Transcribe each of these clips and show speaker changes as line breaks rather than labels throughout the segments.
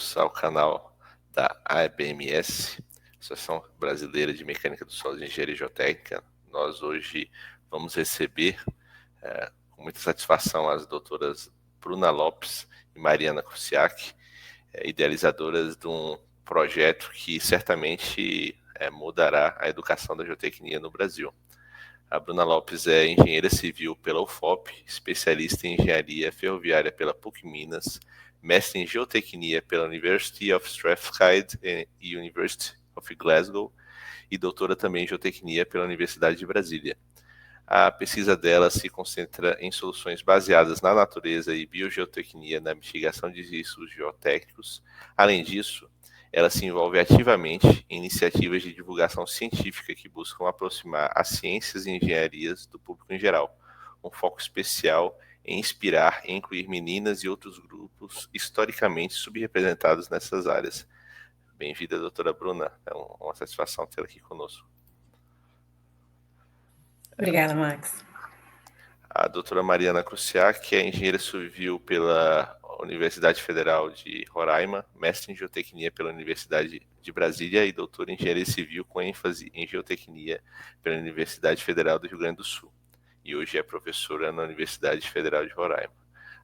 bem-vindos ao canal da ABMS, Associação Brasileira de Mecânica do Solo e Engenharia Geotécnica. Nós hoje vamos receber com muita satisfação as doutoras Bruna Lopes e Mariana Krusiak, idealizadoras de um projeto que certamente mudará a educação da geotecnia no Brasil. A Bruna Lopes é engenheira civil pela UFOP, especialista em engenharia ferroviária pela PUC Minas, mestre em geotecnia pela University of Strathclyde e University of Glasgow e doutora também em geotecnia pela Universidade de Brasília. A pesquisa dela se concentra em soluções baseadas na natureza e biogeotecnia na mitigação de riscos geotécnicos. Além disso, ela se envolve ativamente em iniciativas de divulgação científica que buscam aproximar as ciências e engenharias do público em geral, um foco especial em inspirar e incluir meninas e outros grupos historicamente subrepresentados nessas áreas. Bem-vinda, doutora Bruna. É uma satisfação tê-la aqui conosco.
Obrigada, Max.
A doutora Mariana Krusiak, que é engenheira civil pela Universidade Federal de Roraima, mestre em geotecnia pela Universidade de Brasília e doutora em engenharia civil com ênfase em geotecnia pela Universidade Federal do Rio Grande do Sul. E hoje é professora na Universidade Federal de Roraima.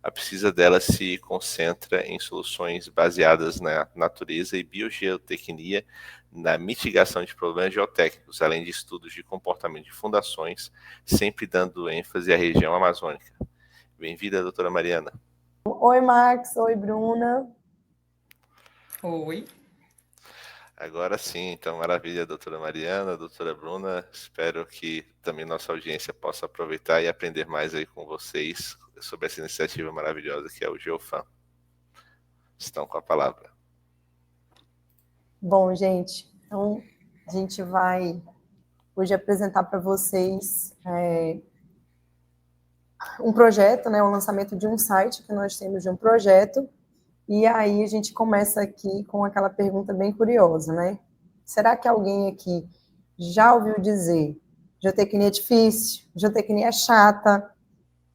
A pesquisa dela se concentra em soluções baseadas na natureza e biogeotecnia na mitigação de problemas geotécnicos, além de estudos de comportamento de fundações, sempre dando ênfase à região amazônica. Bem-vinda, doutora Mariana.
Oi, Max. Oi, Bruna.
Oi.
Agora sim, então, maravilha, doutora Mariana, doutora Bruna. Espero que também nossa audiência possa aproveitar e aprender mais aí com vocês sobre essa iniciativa maravilhosa que é o GeoFam. Estão com a palavra.
Bom, gente, então a gente vai hoje apresentar para vocês um projeto, né, o lançamento de um site que nós temos de um projeto. E aí a gente começa aqui com aquela pergunta bem curiosa, né? Será que alguém aqui já ouviu dizer geotecnia é difícil, geotecnia é chata,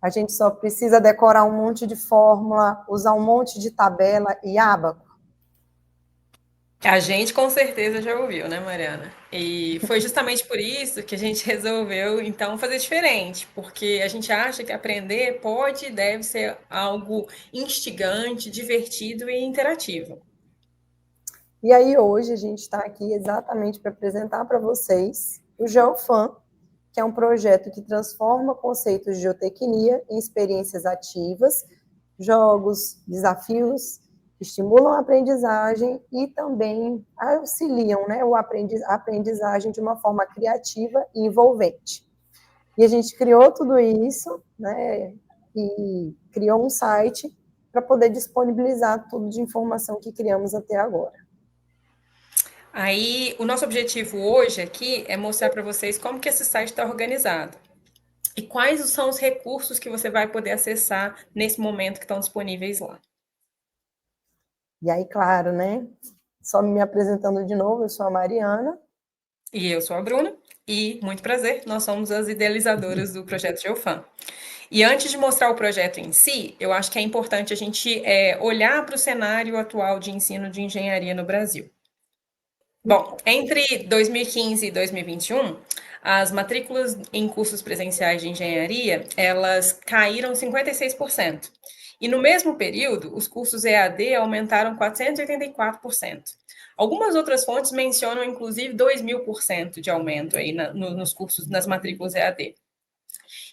a gente só precisa decorar um monte de fórmula, usar um monte de tabela e ábaco?
A gente com certeza já ouviu, né, Mariana? E foi justamente por isso que a gente resolveu, então, fazer diferente, porque a gente acha que aprender pode e deve ser algo instigante, divertido e interativo.
E aí hoje a gente está aqui exatamente para apresentar para vocês o GeoFam, que é um projeto que transforma conceitos de geotecnia em experiências ativas, jogos, desafios, que estimulam a aprendizagem e também auxiliam, né, a aprendizagem de uma forma criativa e envolvente. E a gente criou tudo isso, né, e criou um site para poder disponibilizar tudo de informação que criamos até agora.
Aí, o nosso objetivo hoje aqui é mostrar para vocês como que esse site está organizado e quais são os recursos que você vai poder acessar nesse momento que estão disponíveis lá.
E aí, claro, né? Só me apresentando de novo, eu sou a Mariana.
E eu sou a Bruna, e muito prazer, nós somos as idealizadoras do projeto GeoFam. E antes de mostrar o projeto em si, eu acho que é importante a gente olhar para o cenário atual de ensino de engenharia no Brasil. Bom, entre 2015 e 2021, as matrículas em cursos presenciais de engenharia, elas caíram 56%. E no mesmo período, os cursos EAD aumentaram 484%. Algumas outras fontes mencionam, inclusive, 2.000% de aumento aí nos cursos, nas matrículas EAD.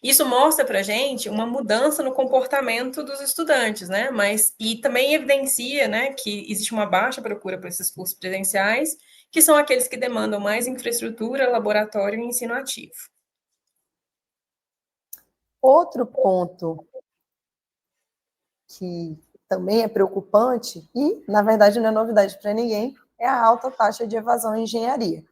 Isso mostra para a gente uma mudança no comportamento dos estudantes, né? E também evidencia, né, que existe uma baixa procura por esses cursos presenciais, que são aqueles que demandam mais infraestrutura, laboratório e ensino ativo.
Outro ponto que também é preocupante, e, na verdade, não é novidade para ninguém, é a alta taxa de evasão em engenharia.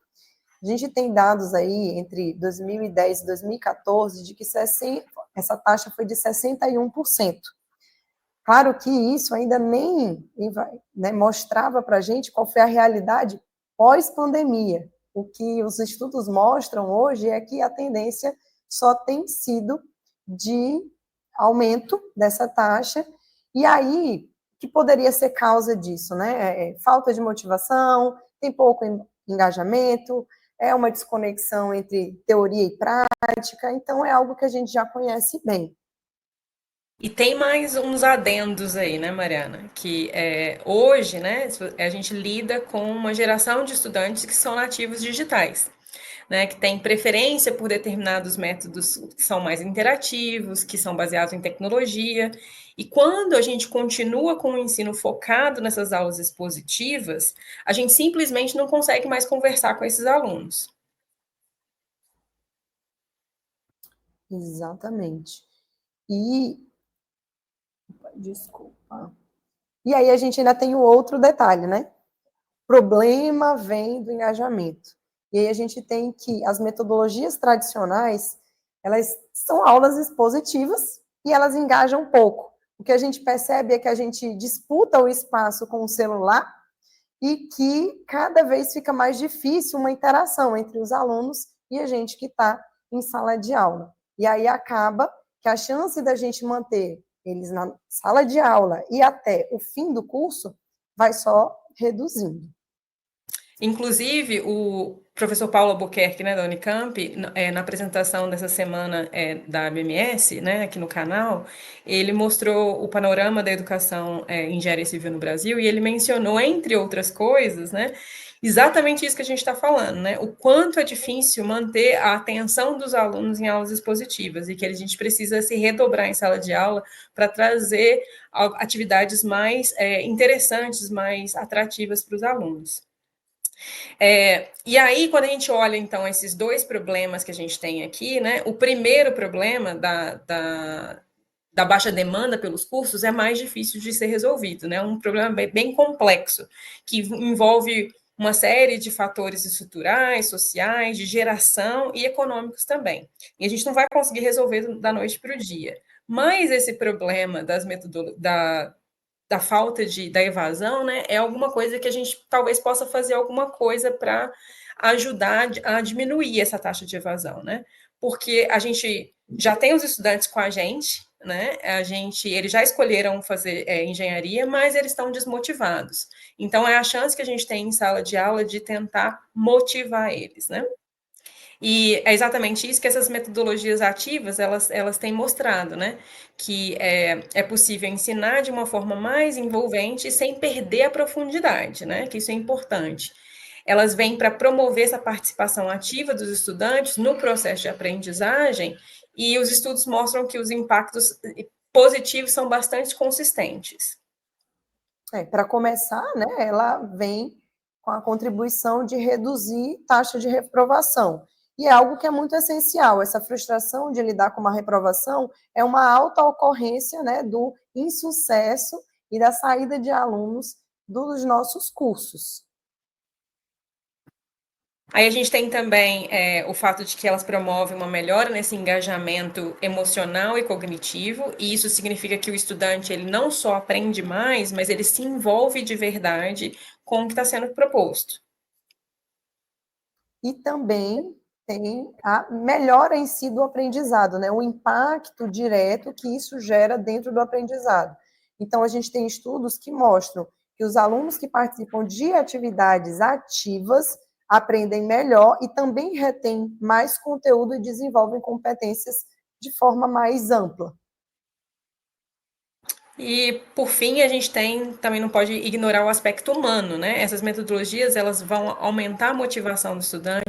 A gente tem dados aí entre 2010 e 2014 de que essa taxa foi de 61%. Claro que isso ainda nem, né, mostrava para a gente qual foi a realidade pós-pandemia. O que os estudos mostram hoje é que a tendência só tem sido de aumento dessa taxa. E aí, que poderia ser causa disso, né? Falta de motivação, tem pouco engajamento, é uma desconexão entre teoria e prática, então é algo que a gente já conhece bem.
E tem mais uns adendos aí, né, Mariana? Que hoje, né, a gente lida com uma geração de estudantes que são nativos digitais, né, que tem preferência por determinados métodos que são mais interativos, que são baseados em tecnologia. E quando a gente continua com o ensino focado nessas aulas expositivas, a gente simplesmente não consegue mais conversar com esses alunos.
Exatamente. Desculpa. E aí a gente ainda tem o outro detalhe, né? O problema vem do engajamento. E aí a gente tem que as metodologias tradicionais, elas são aulas expositivas e elas engajam pouco. O que a gente percebe é que a gente disputa o espaço com o celular e que cada vez fica mais difícil uma interação entre os alunos e a gente que está em sala de aula. E aí acaba que a chance da gente manter eles na sala de aula e até o fim do curso vai só reduzindo.
Inclusive, o professor Paulo Albuquerque, né, da Unicamp, na apresentação dessa semana da ABMS, né, aqui no canal, ele mostrou o panorama da educação em engenharia civil no Brasil e ele mencionou, entre outras coisas, né, exatamente isso que a gente está falando, né, o quanto é difícil manter a atenção dos alunos em aulas expositivas e que a gente precisa se redobrar em sala de aula para trazer atividades mais interessantes, mais atrativas para os alunos. E aí, quando a gente olha, então, esses dois problemas que a gente tem aqui, né? O primeiro problema da baixa demanda pelos cursos é mais difícil de ser resolvido, né? Um problema bem complexo, que envolve uma série de fatores estruturais, sociais, de geração e econômicos também. E a gente não vai conseguir resolver da noite para o dia. Mas esse problema da falta da evasão, né, é alguma coisa que a gente talvez possa fazer alguma coisa para ajudar a diminuir essa taxa de evasão, né? Porque a gente já tem os estudantes com a gente, né? Eles já escolheram fazer engenharia, mas eles estão desmotivados. Então é a chance que a gente tem em sala de aula de tentar motivar eles, né? E é exatamente isso que essas metodologias ativas, elas têm mostrado, né? Que é possível ensinar de uma forma mais envolvente sem perder a profundidade, né? Que isso é importante. Elas vêm para promover essa participação ativa dos estudantes no processo de aprendizagem e os estudos mostram que os impactos positivos são bastante consistentes.
Para começar, né, ela vem com a contribuição de reduzir taxa de reprovação. E é algo que é muito essencial. Essa frustração de lidar com uma reprovação é uma alta ocorrência, né, do insucesso e da saída de alunos dos nossos cursos.
Aí a gente tem também o fato de que elas promovem uma melhora nesse engajamento emocional e cognitivo, e isso significa que o estudante ele não só aprende mais, mas ele se envolve de verdade com o que está sendo proposto.
E também tem a melhora em si do aprendizado, né? O impacto direto que isso gera dentro do aprendizado. Então, a gente tem estudos que mostram que os alunos que participam de atividades ativas aprendem melhor e também retêm mais conteúdo e desenvolvem competências de forma mais ampla.
E, por fim, a gente também não pode ignorar o aspecto humano, né? Essas metodologias, elas vão aumentar a motivação do estudante,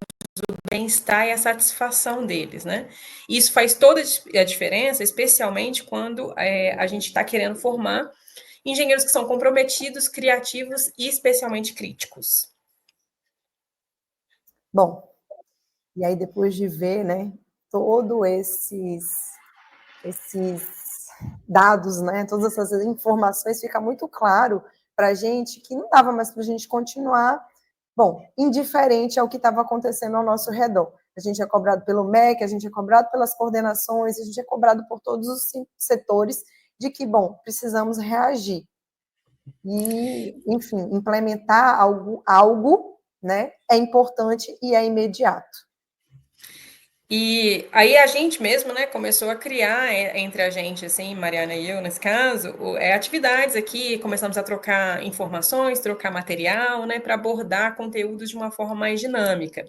o bem-estar e a satisfação deles, né? Isso faz toda a diferença, especialmente quando a gente está querendo formar engenheiros que são comprometidos, criativos e especialmente críticos.
Bom, e aí depois de ver, né, todos esses dados, né, todas essas informações, fica muito claro para a gente que não dava mais para a gente continuar, bom, indiferente ao que estava acontecendo ao nosso redor. A gente é cobrado pelo MEC, a gente é cobrado pelas coordenações, a gente é cobrado por todos os setores de que, bom, precisamos reagir. E, enfim, implementar algo, né, é importante e é imediato.
E aí a gente mesmo, né, começou a criar entre a gente, assim, Mariana e eu, nesse caso, atividades aqui, começamos a trocar informações, trocar material, né, para abordar conteúdos de uma forma mais dinâmica.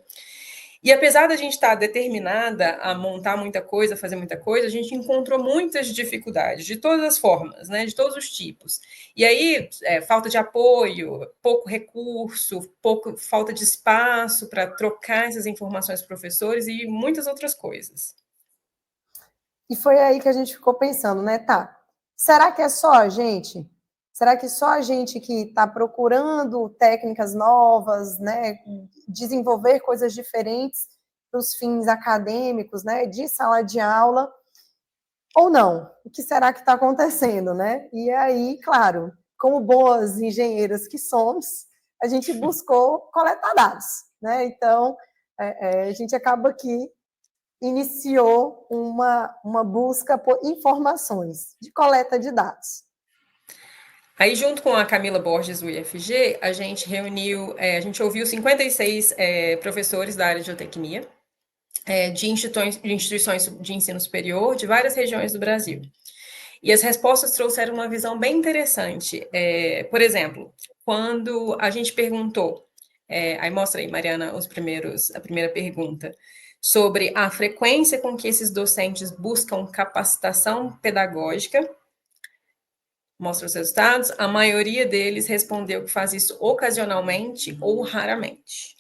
E apesar da gente estar determinada a montar muita coisa, fazer muita coisa, a gente encontrou muitas dificuldades, de todas as formas, né, de todos os tipos. E aí, falta de apoio, pouco recurso, falta de espaço para trocar essas informações com os professores e muitas outras coisas.
E foi aí que a gente ficou pensando, né, tá, será que é só a gente? Será que só a gente que está procurando técnicas novas, né, desenvolver coisas diferentes para os fins acadêmicos, né, de sala de aula, ou não? O que será que está acontecendo, né? E aí, claro, como boas engenheiras que somos, a gente buscou coletar dados, né? Então, a gente acaba que iniciou uma busca por informações, de coleta de dados.
Aí, junto com a Camila Borges, do IFG, a gente reuniu, a gente ouviu 56 professores da área de geotecnia, de instituições de ensino superior de várias regiões do Brasil. E as respostas trouxeram uma visão bem interessante. Por exemplo, quando a gente perguntou, aí mostra aí, Mariana, a primeira pergunta, sobre a frequência com que esses docentes buscam capacitação pedagógica, mostra os resultados, a maioria deles respondeu que faz isso ocasionalmente ou raramente.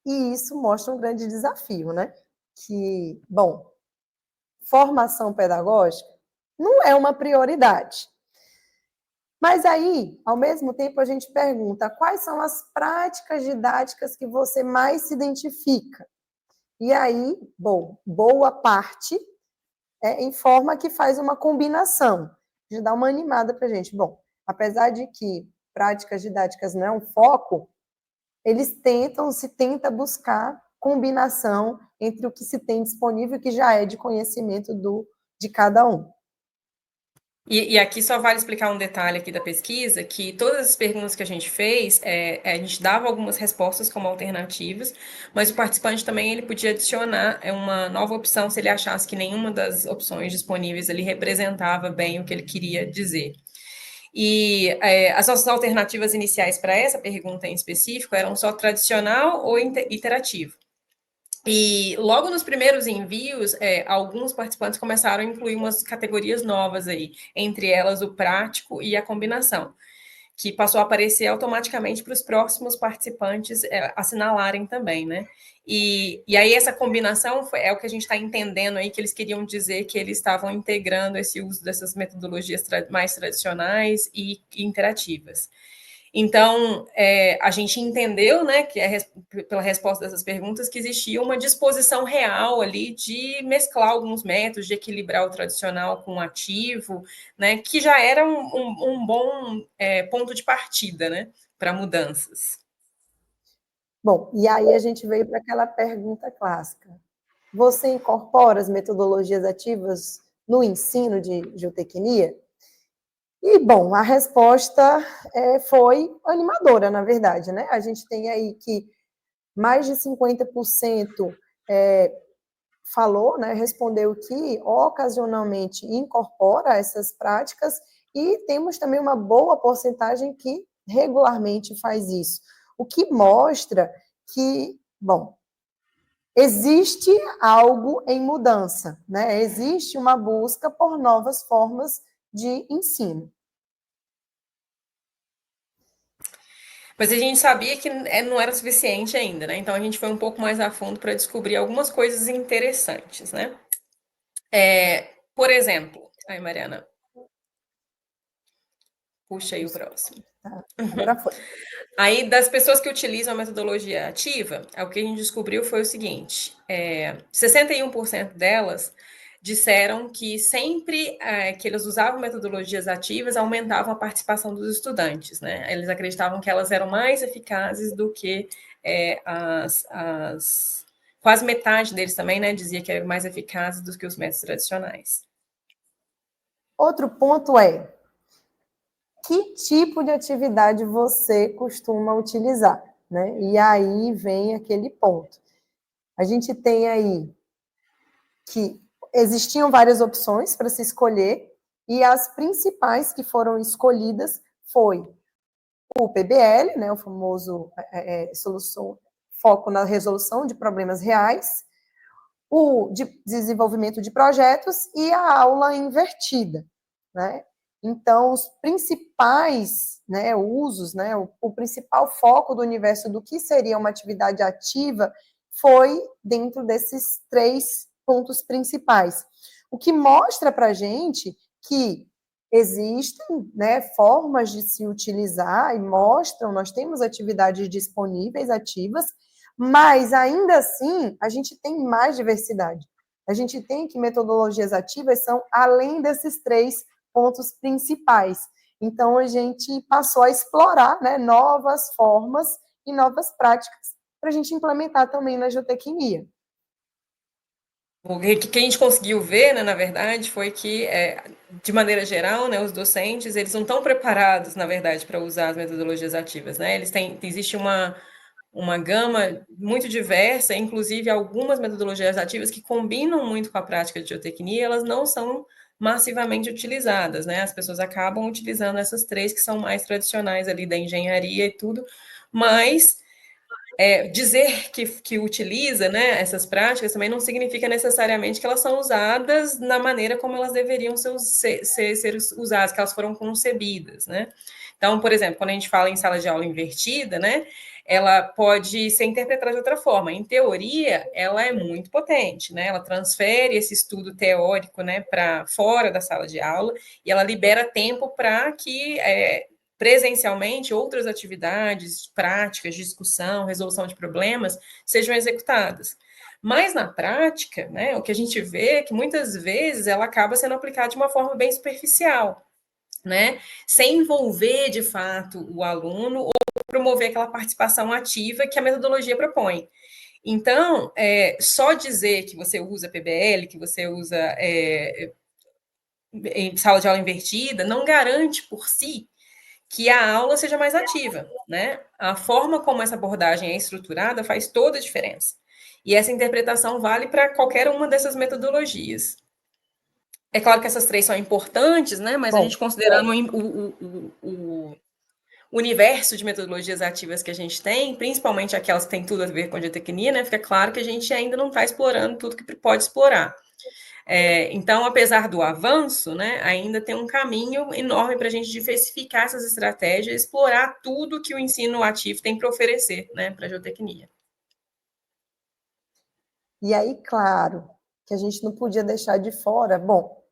E isso mostra um grande desafio, né? Que, bom, formação pedagógica não é uma prioridade. Mas aí, ao mesmo tempo, a gente pergunta quais são as práticas didáticas que você mais se identifica. E aí, bom, boa parte informa que faz uma combinação, de dar uma animada para a gente. Bom, apesar de que práticas didáticas não é um foco, eles tenta buscar combinação entre o que se tem disponível e que já é de conhecimento de cada um.
E aqui só vale explicar um detalhe aqui da pesquisa, que todas as perguntas que a gente fez, a gente dava algumas respostas como alternativas, mas o participante também ele podia adicionar uma nova opção se ele achasse que nenhuma das opções disponíveis ali representava bem o que ele queria dizer. E as nossas alternativas iniciais para essa pergunta em específico eram só tradicional ou iterativo. E logo nos primeiros envios, alguns participantes começaram a incluir umas categorias novas aí, entre elas o prático e a combinação, que passou a aparecer automaticamente para os próximos participantes assinalarem também, né? E aí essa combinação é o que a gente está entendendo aí, que eles queriam dizer que eles estavam integrando esse uso dessas metodologias mais tradicionais e interativas. Então, a gente entendeu, né, que pela resposta dessas perguntas, que existia uma disposição real ali de mesclar alguns métodos, de equilibrar o tradicional com o ativo, né, que já era um bom ponto de partida, né, para mudanças.
Bom, e aí a gente veio para aquela pergunta clássica. Você incorpora as metodologias ativas no ensino de geotecnia? E, bom, a resposta foi animadora, na verdade, né? A gente tem aí que mais de 50% falou, né, respondeu que ocasionalmente incorpora essas práticas e temos também uma boa porcentagem que regularmente faz isso. O que mostra que, bom, existe algo em mudança, né? Existe uma busca por novas formas de ensino.
Mas a gente sabia que não era suficiente ainda, né? Então a gente foi um pouco mais a fundo para descobrir algumas coisas interessantes, né? Por exemplo, aí, Mariana, puxa aí o próximo.
Tá, agora foi.
Aí, das pessoas que utilizam a metodologia ativa, o que a gente descobriu foi o seguinte: 61% delas disseram que sempre que eles usavam metodologias ativas, aumentavam a participação dos estudantes, né? Eles acreditavam que elas eram mais eficazes do que quase metade deles também, né, dizia que eram mais eficazes do que os métodos tradicionais.
Outro ponto é, que tipo de atividade você costuma utilizar, né? E aí vem aquele ponto. A gente tem aí que existiam várias opções para se escolher, e as principais que foram escolhidas foi o PBL, né, o famoso foco na resolução de problemas reais, o desenvolvimento de projetos e a aula invertida, né? Então, os principais, né, usos, né, o principal foco do universo do que seria uma atividade ativa foi dentro desses 3 pontos principais. O que mostra para a gente que existem, né, formas de se utilizar e mostram, nós temos atividades disponíveis, ativas, mas ainda assim a gente tem mais diversidade. A gente tem que metodologias ativas são além desses 3 pontos principais. Então, a gente passou a explorar, né, novas formas e novas práticas para a gente implementar também na geotecnia.
O que a gente conseguiu ver, né, na verdade, foi que, de maneira geral, né, os docentes, eles não estão preparados, na verdade, para usar as metodologias ativas, né? Existe uma gama muito diversa, inclusive algumas metodologias ativas que combinam muito com a prática de geotecnia, elas não são massivamente utilizadas, né? As pessoas acabam utilizando essas 3 que são mais tradicionais ali da engenharia e tudo, mas dizer que utiliza, né, essas práticas também não significa necessariamente que elas são usadas na maneira como elas deveriam ser usadas, que elas foram concebidas, né? Então, por exemplo, quando a gente fala em sala de aula invertida, né, ela pode ser interpretada de outra forma. Em teoria, ela é muito potente, né? Ela transfere esse estudo teórico, né, para fora da sala de aula e ela libera tempo para que presencialmente outras atividades, práticas, discussão, resolução de problemas sejam executadas. Mas na prática, né, o que a gente vê é que muitas vezes ela acaba sendo aplicada de uma forma bem superficial, né, sem envolver de fato o aluno ou promover aquela participação ativa que a metodologia propõe. Então, só dizer que você usa PBL, que você usa em sala de aula invertida, não garante por si que a aula seja mais ativa, né? A forma como essa abordagem é estruturada faz toda a diferença. E essa interpretação vale para qualquer uma dessas metodologias. É claro que essas 3 são importantes, né? Mas a gente considerando o universo de metodologias ativas que a gente tem, principalmente aquelas que têm tudo a ver com a geotecnia, né? Fica claro que a gente ainda não está explorando tudo que pode explorar. Então, apesar do avanço, né, ainda tem um caminho enorme para a gente diversificar essas estratégias, explorar tudo que o ensino ativo tem para oferecer, né, para a geotecnia.
E aí, claro, que a gente não podia deixar de fora, bom,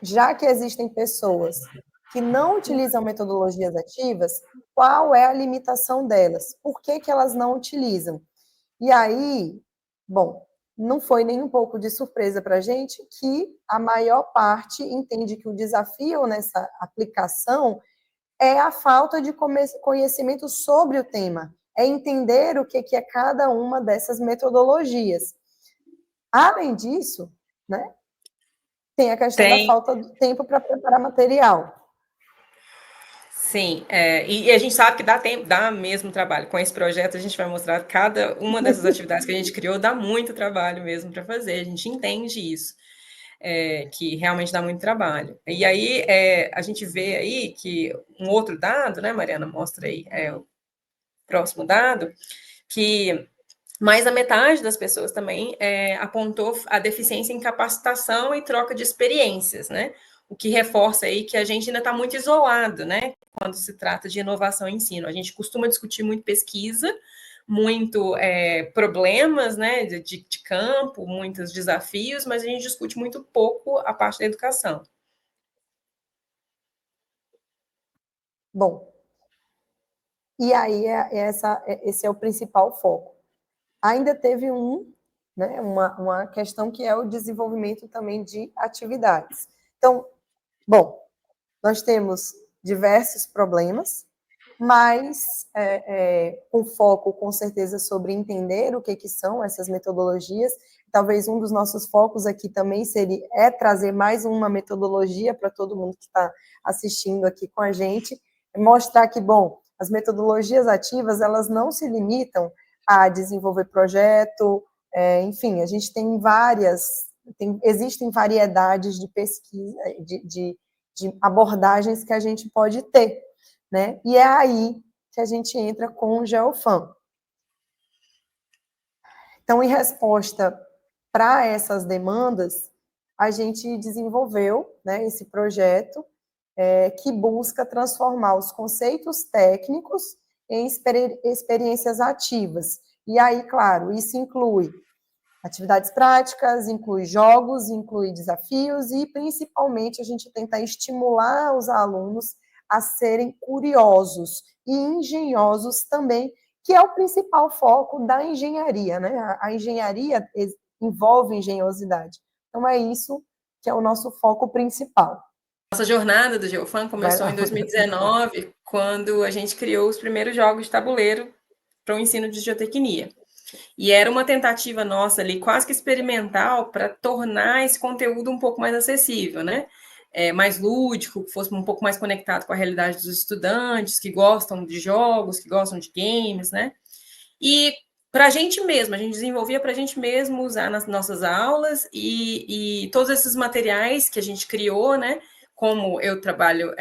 já que existem pessoas que não utilizam metodologias ativas, qual é a limitação delas? Por que elas não utilizam? E aí, bom, não foi nem um pouco de surpresa para a gente que a maior parte entende que o desafio nessa aplicação é a falta de conhecimento sobre o tema, é entender o que é cada uma dessas metodologias. Além disso, né, tem a questão da falta de tempo para preparar material.
Sim, e a gente sabe que dá mesmo trabalho. Com esse projeto, a gente vai mostrar cada uma dessas atividades que a gente criou, dá muito trabalho mesmo para fazer, a gente entende isso, que realmente dá muito trabalho. E aí, a gente vê aí que um outro dado, né, Mariana, mostra aí o próximo dado, que mais da metade das pessoas também apontou a deficiência em capacitação e troca de experiências, né? O que reforça aí que a gente ainda está muito isolado, né? Quando se trata de inovação e ensino. A gente costuma discutir muito pesquisa, muito problemas, né, de campo, muitos desafios, mas a gente discute muito pouco a parte da educação.
Bom, e aí esse é o principal foco. Ainda teve né, uma questão que é o desenvolvimento também de atividades. Então, bom, nós temos diversos problemas, mas com foco, com certeza, sobre entender o que são essas metodologias. Talvez um dos nossos focos aqui também é trazer mais uma metodologia para todo mundo que está assistindo aqui com a gente, mostrar que, bom, as metodologias ativas, elas não se limitam a desenvolver projeto, Enfim, a gente tem existem variedades de pesquisa, de abordagens que a gente pode ter, né? E é aí que a gente entra com o GeoFam. Então, em resposta para essas demandas, a gente desenvolveu, né, esse projeto que busca transformar os conceitos técnicos em experiências ativas. E aí, claro, isso inclui atividades práticas, inclui jogos, inclui desafios e, principalmente, a gente tenta estimular os alunos a serem curiosos e engenhosos também, que é o principal foco da engenharia, né? A engenharia envolve engenhosidade. Então, é isso que é o nosso foco principal.
Nossa jornada do GeoFam começou em 2019, quando a gente criou os primeiros jogos de tabuleiro para o ensino de geotecnia. E era uma tentativa nossa ali, quase que experimental, para tornar esse conteúdo um pouco mais acessível, né? Mais lúdico, que fosse um pouco mais conectado com a realidade dos estudantes, que gostam de jogos, que gostam de games, né? E para a gente mesmo, a gente desenvolvia para a gente mesmo usar nas nossas aulas e todos esses materiais que a gente criou, né? Como eu trabalho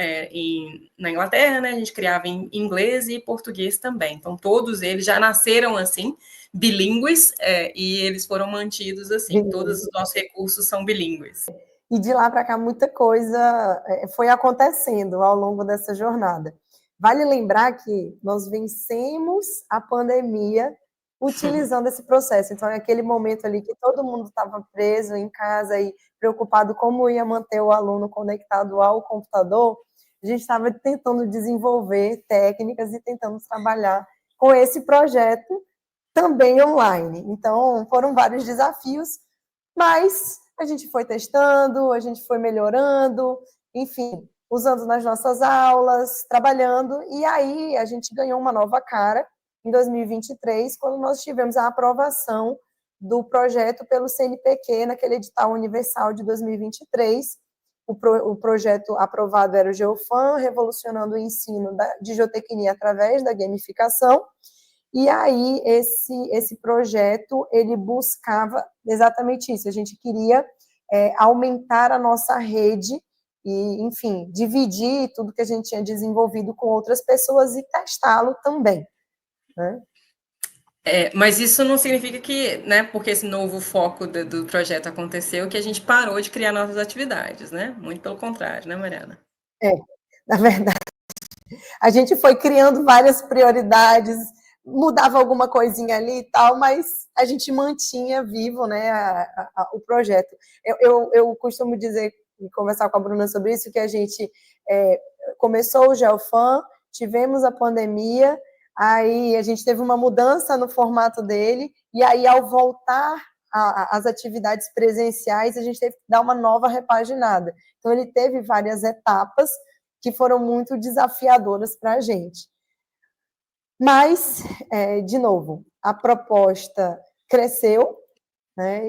na Inglaterra, né? A gente criava em inglês e português também. Então, todos eles já nasceram assim, bilíngues, e eles foram mantidos assim. Todos os nossos recursos são bilíngues.
E de lá para cá, muita coisa foi acontecendo ao longo dessa jornada. Vale lembrar que nós vencemos a pandemia utilizando esse processo. Então, é aquele momento ali que todo mundo estava preso em casa e preocupado como ia manter o aluno conectado ao computador, a gente estava tentando desenvolver técnicas e tentando trabalhar com esse projeto também online. Então, foram vários desafios, mas a gente foi testando, a gente foi melhorando, enfim, usando nas nossas aulas, trabalhando, e aí a gente ganhou uma nova cara em 2023, quando nós tivemos a aprovação do projeto pelo CNPq, naquele edital universal de 2023. O projeto aprovado era o GeoFam, revolucionando o ensino de geotecnia através da gamificação. E aí, esse projeto, ele buscava exatamente isso. A gente queria aumentar a nossa rede e, enfim, dividir tudo que a gente tinha desenvolvido com outras pessoas e testá-lo também, né?
Mas isso não significa que, né, porque esse novo foco do projeto aconteceu, que a gente parou de criar novas atividades, né? Muito pelo contrário, né, Mariana?
Na verdade, a gente foi criando várias prioridades, mudava alguma coisinha ali e tal, mas a gente mantinha vivo, né, o projeto. Eu costumo dizer, e conversar com a Bruna sobre isso, que a gente começou o GeoFam, tivemos a pandemia, aí a gente teve uma mudança no formato dele, e aí ao voltar às atividades presenciais, a gente teve que dar uma nova repaginada. Então ele teve várias etapas que foram muito desafiadoras para a gente. Mas, de novo, a proposta cresceu, né,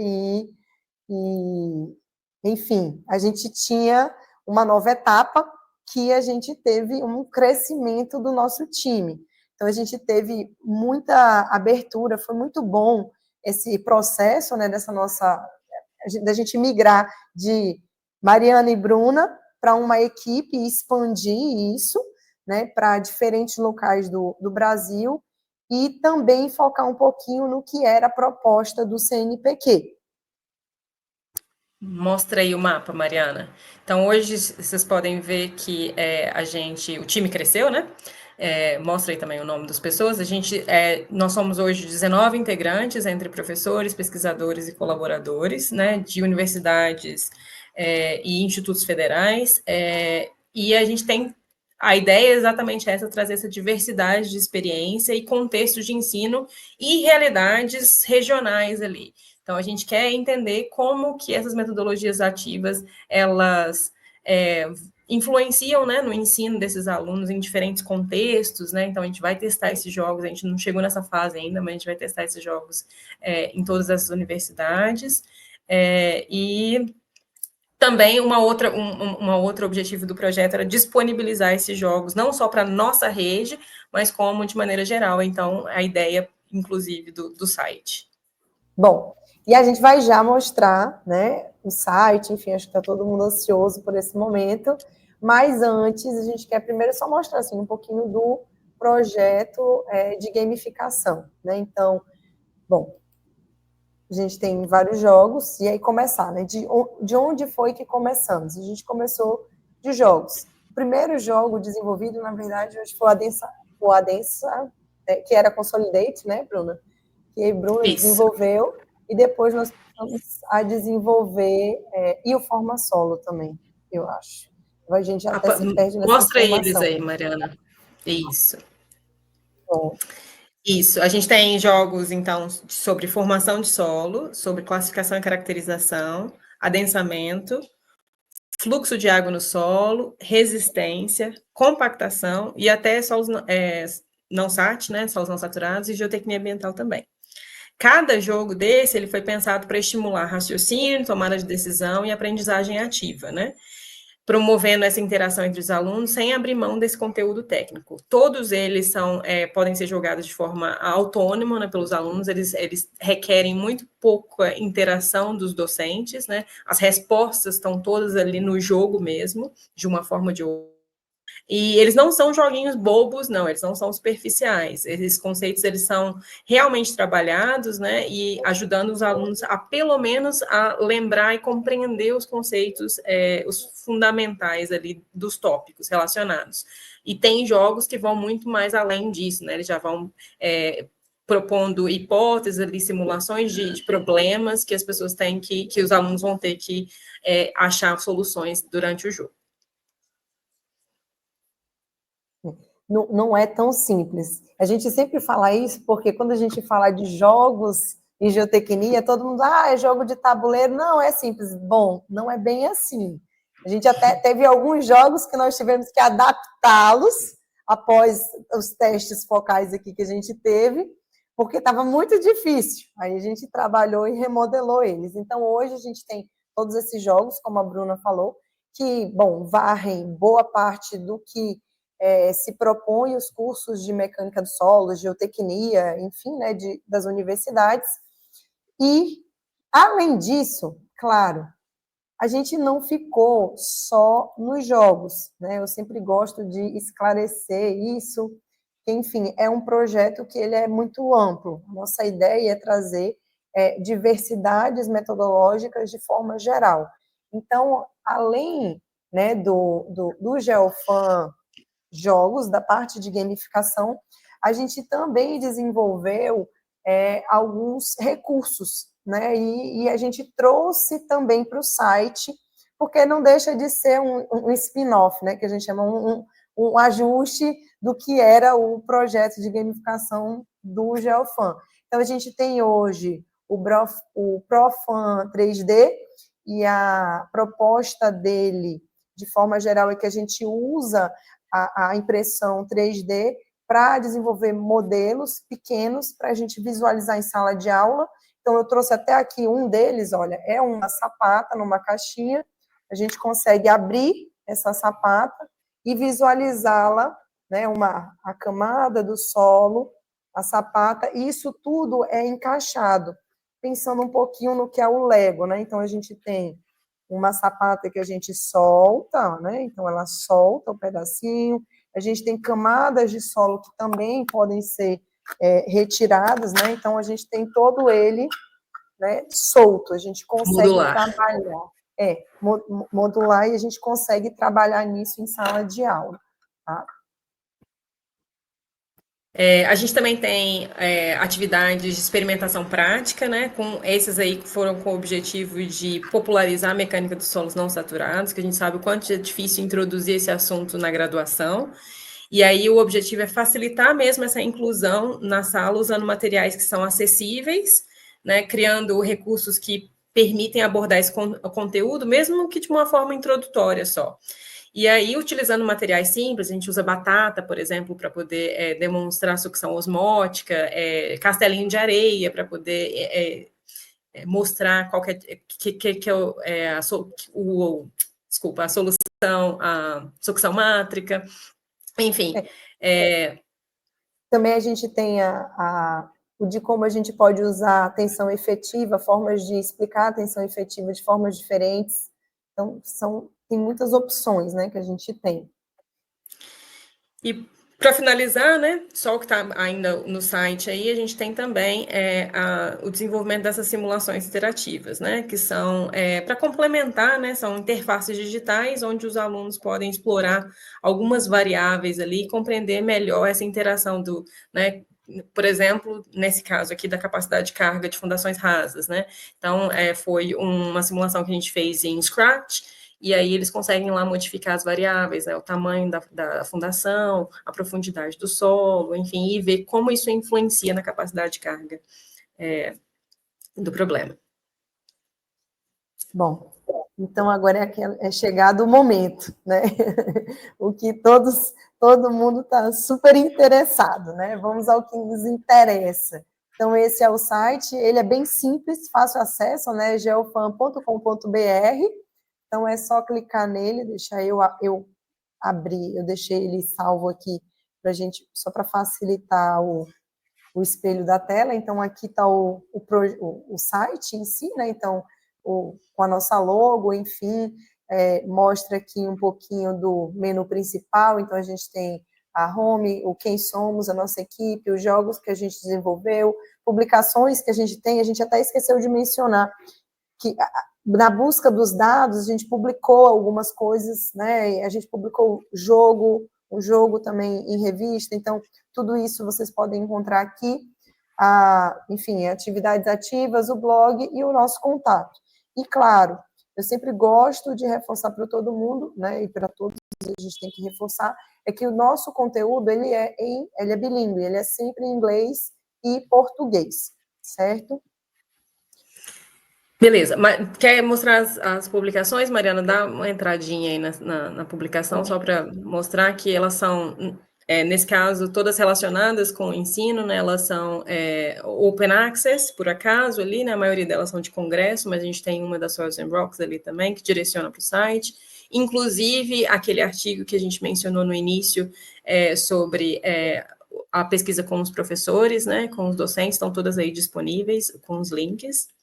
enfim, a gente tinha uma nova etapa que a gente teve um crescimento do nosso time. Então, a gente teve muita abertura, foi muito bom esse processo, né, da gente migrar de Mariana e Bruna para uma equipe e expandir isso, né, para diferentes locais do Brasil e também focar um pouquinho no que era a proposta do CNPq.
Mostra aí o mapa, Mariana. Então, hoje vocês podem ver que o time cresceu, né? Mostra aí também o nome das pessoas. Nós somos hoje 19 integrantes, entre professores, pesquisadores e colaboradores, né? De universidades e institutos federais. E a gente tem a ideia é exatamente essa, trazer essa diversidade de experiência e contextos de ensino e realidades regionais ali. Então, a gente quer entender como que essas metodologias ativas, elas influenciam, né, no ensino desses alunos em diferentes contextos, né? Então, a gente vai testar esses jogos, a gente não chegou nessa fase ainda, mas a gente vai testar esses jogos em todas essas universidades. E também um outro objetivo do projeto era disponibilizar esses jogos, não só para a nossa rede, mas como de maneira geral. Então, a ideia, inclusive, do site.
Bom, e a gente vai já mostrar, né, o site, enfim, acho que está todo mundo ansioso por esse momento, mas antes a gente quer primeiro só mostrar assim, um pouquinho do projeto de gamificação, né? Então, bom, a gente tem vários jogos, e aí começar, né? De onde foi que começamos? A gente começou de jogos. O primeiro jogo desenvolvido, na verdade, acho que foi o Adensa, que era Consolidate, né, Bruna? Que a Bruna desenvolveu, e depois nós começamos a desenvolver, e o Forma Solo também, eu acho. A gente até se perde nessa
Mostra
informação.
eles aí, Mariana. Isso.
Bom.
Isso, a gente tem jogos, então, sobre formação de solo, sobre classificação e caracterização, adensamento, fluxo de água no solo, resistência, compactação e até solos não SAT, né, solos não saturados e geotecnia ambiental também. Cada jogo desse, ele foi pensado para estimular raciocínio, tomada de decisão e aprendizagem ativa, né? Promovendo essa interação entre os alunos sem abrir mão desse conteúdo técnico. Todos eles podem ser jogados de forma autônoma, né, pelos alunos, eles requerem muito pouca interação dos docentes, né? As respostas estão todas ali no jogo mesmo, de uma forma ou de outra. E eles não são joguinhos bobos, não, eles não são superficiais. Esses conceitos, eles são realmente trabalhados, né, e ajudando os alunos a, pelo menos, a lembrar e compreender os conceitos, os fundamentais ali dos tópicos relacionados. E tem jogos que vão muito mais além disso, né, eles já vão propondo hipóteses ali, simulações de problemas que as pessoas têm que os alunos vão ter que achar soluções durante o jogo.
Não é tão simples. A gente sempre fala isso porque quando a gente fala de jogos em geotecnia, todo mundo, é jogo de tabuleiro. Não, é simples. Bom, não é bem assim. A gente até teve alguns jogos que nós tivemos que adaptá-los após os testes focais aqui que a gente teve, porque estava muito difícil. Aí a gente trabalhou e remodelou eles. Então, hoje a gente tem todos esses jogos, como a Bruna falou, que, bom, varrem boa parte do que se propõe os cursos de mecânica do solo, geotecnia, enfim, né, das universidades. E, além disso, claro, a gente não ficou só nos jogos, né? Eu sempre gosto de esclarecer isso, que, enfim, é um projeto que ele é muito amplo. Nossa ideia é trazer diversidades metodológicas de forma geral. Então, além, né, do GeoFan jogos, da parte de gamificação, a gente também desenvolveu alguns recursos, né? E a gente trouxe também para o site, porque não deixa de ser um spin-off, né? Que a gente chama um ajuste do que era o projeto de gamificação do GeoFan. Então, a gente tem hoje o Profan 3D, e a proposta dele, de forma geral, é que a gente usa a impressão 3D para desenvolver modelos pequenos para a gente visualizar em sala de aula. Então, eu trouxe até aqui um deles, olha, é uma sapata numa caixinha, a gente consegue abrir essa sapata e visualizá-la, né, a camada do solo, a sapata, e isso tudo é encaixado, pensando um pouquinho no que é o Lego, né? Então, a gente tem uma sapata que a gente solta, né? Então, ela solta o pedacinho. A gente tem camadas de solo que também podem ser retiradas, né? Então, a gente tem todo ele, né, solto. A gente consegue trabalhar. Modular, e a gente consegue trabalhar nisso em sala de aula, tá?
A gente também tem atividades de experimentação prática, né? Com esses aí que foram com o objetivo de popularizar a mecânica dos solos não saturados, que a gente sabe o quanto é difícil introduzir esse assunto na graduação. E aí o objetivo é facilitar mesmo essa inclusão na sala, usando materiais que são acessíveis, né? Criando recursos que permitem abordar esse conteúdo, mesmo que de uma forma introdutória só. E aí, utilizando materiais simples, a gente usa batata, por exemplo, para poder demonstrar sucção osmótica, castelinho de areia, para poder mostrar qual que é a solução, a sucção mátrica, enfim.
Também a gente tem a o de como a gente pode usar atenção efetiva, formas de explicar a atenção efetiva de formas diferentes. Então, tem muitas opções, né, que a gente tem.
E para finalizar, né, só o que está ainda no site aí, a gente tem também o desenvolvimento dessas simulações interativas, né, que são para complementar, né, são interfaces digitais onde os alunos podem explorar algumas variáveis ali e compreender melhor essa interação do, né, por exemplo, nesse caso aqui da capacidade de carga de fundações rasas, né, então foi uma simulação que a gente fez em Scratch. E aí eles conseguem lá modificar as variáveis, né, o tamanho da fundação, a profundidade do solo, enfim, e ver como isso influencia na capacidade de carga do problema.
Bom, então agora é chegado o momento, né? O que todo mundo está super interessado, né? Vamos ao que nos interessa. Então, esse é o site, ele é bem simples, fácil acesso, né? geofan.com.br. Então, é só clicar nele, deixar eu abrir, eu deixei ele salvo aqui para gente, só para facilitar o espelho da tela. Então, aqui está o site em si, né? Então, com a nossa logo, enfim, mostra aqui um pouquinho do menu principal. Então, a gente tem a home, o quem somos, a nossa equipe, os jogos que a gente desenvolveu, publicações que a gente até esqueceu de mencionar, que na busca dos dados, a gente publicou algumas coisas, né? A gente publicou o jogo também em revista, então, tudo isso vocês podem encontrar aqui, enfim, atividades ativas, o blog e o nosso contato. E, claro, eu sempre gosto de reforçar para todo mundo, né, e para todos a gente tem que reforçar, é que o nosso conteúdo, ele é bilíngue, ele é sempre em inglês e português, certo?
Beleza, quer mostrar as publicações, Mariana? Dá uma entradinha aí na publicação, só para mostrar que elas são, nesse caso, todas relacionadas com o ensino, né? Elas são open access, por acaso, ali, né? A maioria delas são de congresso, mas a gente tem uma da Soils and Rocks ali também, que direciona para o site. Inclusive, aquele artigo que a gente mencionou no início sobre a pesquisa com os professores, né? Com os docentes, estão todas aí disponíveis, com os links.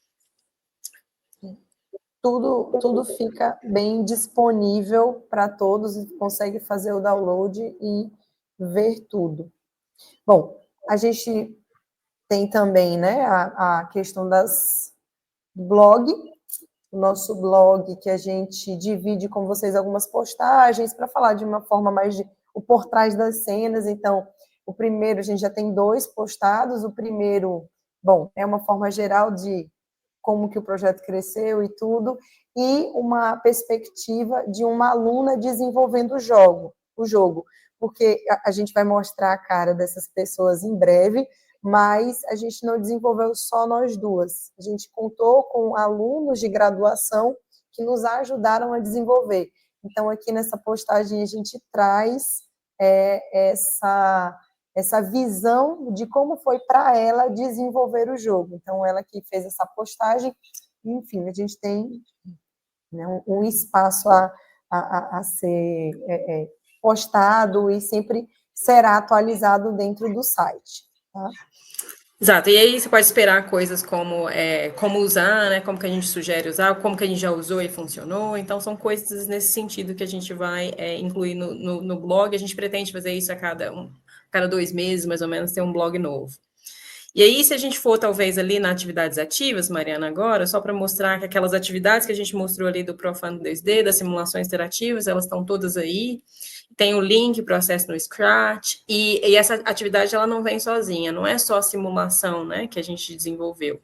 Tudo fica bem disponível para todos, consegue fazer o download e ver tudo. Bom, a gente tem também, né, a questão do blog, o nosso blog, que a gente divide com vocês algumas postagens para falar de uma forma mais o por trás das cenas. Então, o primeiro, a gente já tem 2 postados. O primeiro, bom, é uma forma geral de como que o projeto cresceu e tudo, e uma perspectiva de uma aluna desenvolvendo o jogo, porque a gente vai mostrar a cara dessas pessoas em breve, mas a gente não desenvolveu só nós duas, a gente contou com alunos de graduação que nos ajudaram a desenvolver. Então, aqui nessa postagem, a gente traz essa visão de como foi para ela desenvolver o jogo. Então, ela que fez essa postagem, enfim, a gente tem, né, um espaço a ser postado e sempre será atualizado dentro do site. Tá?
Exato, e aí você pode esperar coisas como como usar, né, como que a gente sugere usar, como que a gente já usou e funcionou. Então, são coisas nesse sentido que a gente vai incluir no blog. A gente pretende fazer isso a cada 2 meses, mais ou menos, ter um blog novo. E aí, se a gente for, talvez, ali na atividades ativas, Mariana, agora, só para mostrar que aquelas atividades que a gente mostrou ali do Profund 2D, das simulações interativas, elas estão todas aí. Tem o link para o acesso no Scratch, e essa atividade, ela não vem sozinha, não é só a simulação, né, que a gente desenvolveu.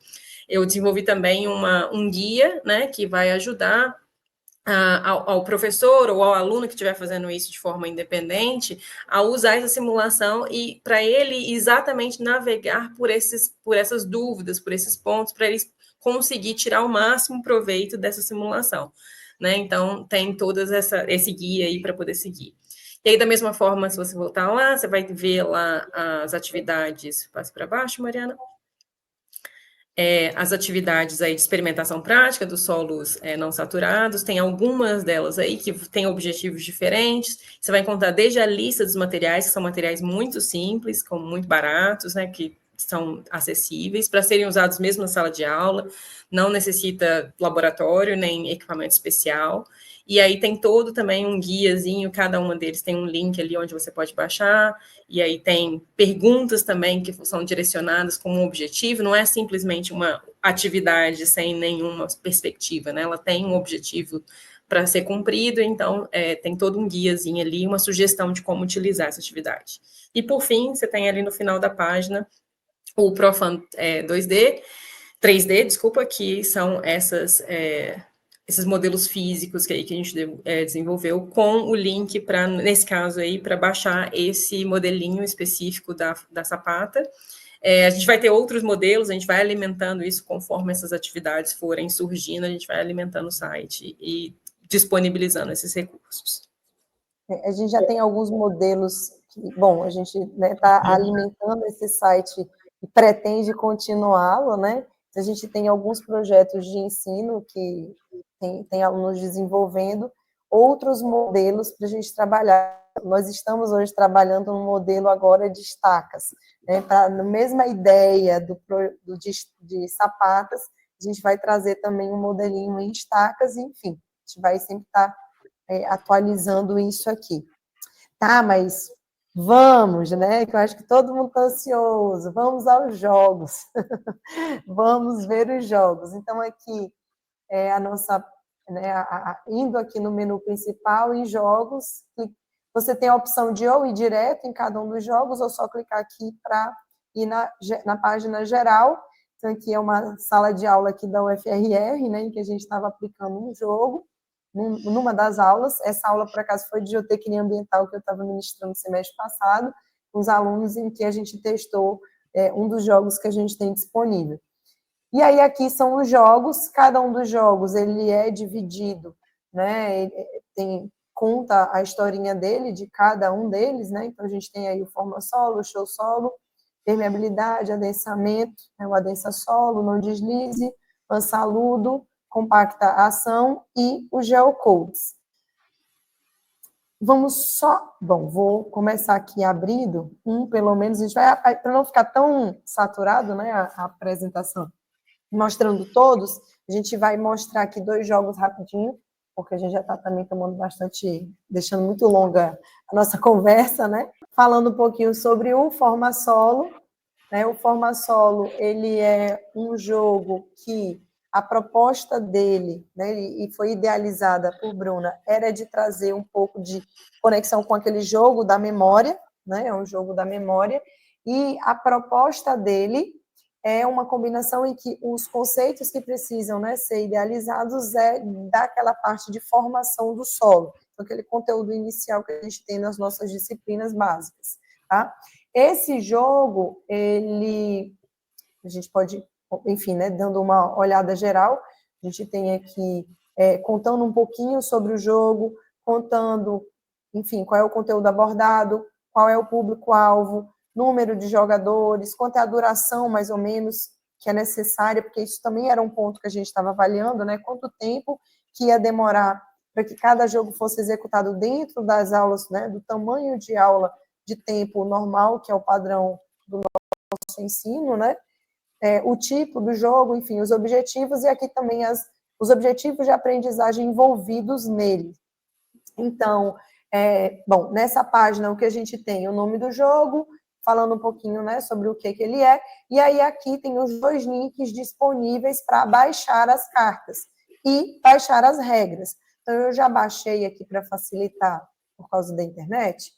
Eu desenvolvi também um guia, né, que vai ajudar ao professor ou ao aluno que estiver fazendo isso de forma independente, a usar essa simulação e para ele exatamente navegar por essas dúvidas, por esses pontos, para ele conseguir tirar o máximo proveito dessa simulação, né? Então, tem todas esse guia aí para poder seguir. E aí, da mesma forma, se você voltar lá, você vai ver lá as atividades, passe para baixo, Mariana, as atividades aí de experimentação prática dos solos não saturados, tem algumas delas aí que têm objetivos diferentes. Você vai encontrar desde a lista dos materiais, que são materiais muito simples, como muito baratos, né, que são acessíveis para serem usados mesmo na sala de aula, não necessita laboratório nem equipamento especial. E aí tem todo também um guiazinho, cada uma deles tem um link ali onde você pode baixar, e aí tem perguntas também que são direcionadas com um objetivo, não é simplesmente uma atividade sem nenhuma perspectiva, né? Ela tem um objetivo para ser cumprido, então tem todo um guiazinho ali, uma sugestão de como utilizar essa atividade. E por fim, você tem ali no final da página o Profan 3D, desculpa, que são esses modelos físicos que a gente desenvolveu com o link para, nesse caso aí, para baixar esse modelinho específico da sapata. A gente vai ter outros modelos, a gente vai alimentando isso conforme essas atividades forem surgindo, a gente vai alimentando o site e disponibilizando esses recursos.
A gente já tem alguns modelos que, bom, a gente está alimentando esse site e pretende continuá-lo, né? A gente tem alguns projetos de ensino que tem alunos desenvolvendo, outros modelos para a gente trabalhar. Nós estamos hoje trabalhando um modelo agora de estacas, né? Para a mesma ideia de sapatas, a gente vai trazer também um modelinho em estacas, enfim, a gente vai sempre estar atualizando isso aqui. Tá, mas vamos, né? Que eu acho que todo mundo está ansioso. Vamos aos jogos. Vamos ver os jogos. Então, aqui é a nossa, né, indo aqui no menu principal, em jogos, você tem a opção de ou ir direto em cada um dos jogos, ou só clicar aqui para ir na página geral. Então, aqui é uma sala de aula aqui da UFRR, né, em que a gente estava aplicando um jogo, numa das aulas. Essa aula, por acaso, foi de geotecnia ambiental que eu estava ministrando no semestre passado, com os alunos, em que a gente testou um dos jogos que a gente tem disponível. E aí aqui são os jogos, cada um dos jogos ele é dividido, né? Conta a historinha dele, de cada um deles, né? Então a gente tem aí o forma solo, show solo, permeabilidade, adensamento, né? O adensa solo, não deslize, lança-ludo, compacta ação e os geocodes. Vamos só... Bom, vou começar aqui abrindo pelo menos, a gente vai, para não ficar tão saturado, né, a apresentação, mostrando todos, a gente vai mostrar aqui 2 jogos rapidinho, porque a gente já está também tomando bastante, deixando muito longa a nossa conversa, né? Falando um pouquinho sobre o Forma Solo, né? O Forma Solo, ele é um jogo que a proposta dele, né, e foi idealizada por Bruna, era de trazer um pouco de conexão com aquele jogo da memória, né? É um jogo da memória, e a proposta dele é uma combinação em que os conceitos que precisam, né, ser idealizados daquela parte de formação do solo, aquele conteúdo inicial que a gente tem nas nossas disciplinas básicas, tá? Esse jogo, a gente pode, enfim, né, dando uma olhada geral, a gente tem aqui contando um pouquinho sobre o jogo, contando, enfim, qual é o conteúdo abordado, qual é o público-alvo, número de jogadores, quanto é a duração, mais ou menos, que é necessária, porque isso também era um ponto que a gente estava avaliando, né? Quanto tempo que ia demorar para que cada jogo fosse executado dentro das aulas, né? Do tamanho de aula de tempo normal, que é o padrão do nosso ensino, né? O tipo do jogo, enfim, os objetivos, e aqui também os objetivos de aprendizagem envolvidos nele. Então, bom, nessa página o que a gente tem? O nome do jogo, falando um pouquinho, né, sobre o que ele é, e aí aqui tem os 2 links disponíveis para baixar as cartas e baixar as regras. Então, eu já baixei aqui para facilitar por causa da internet.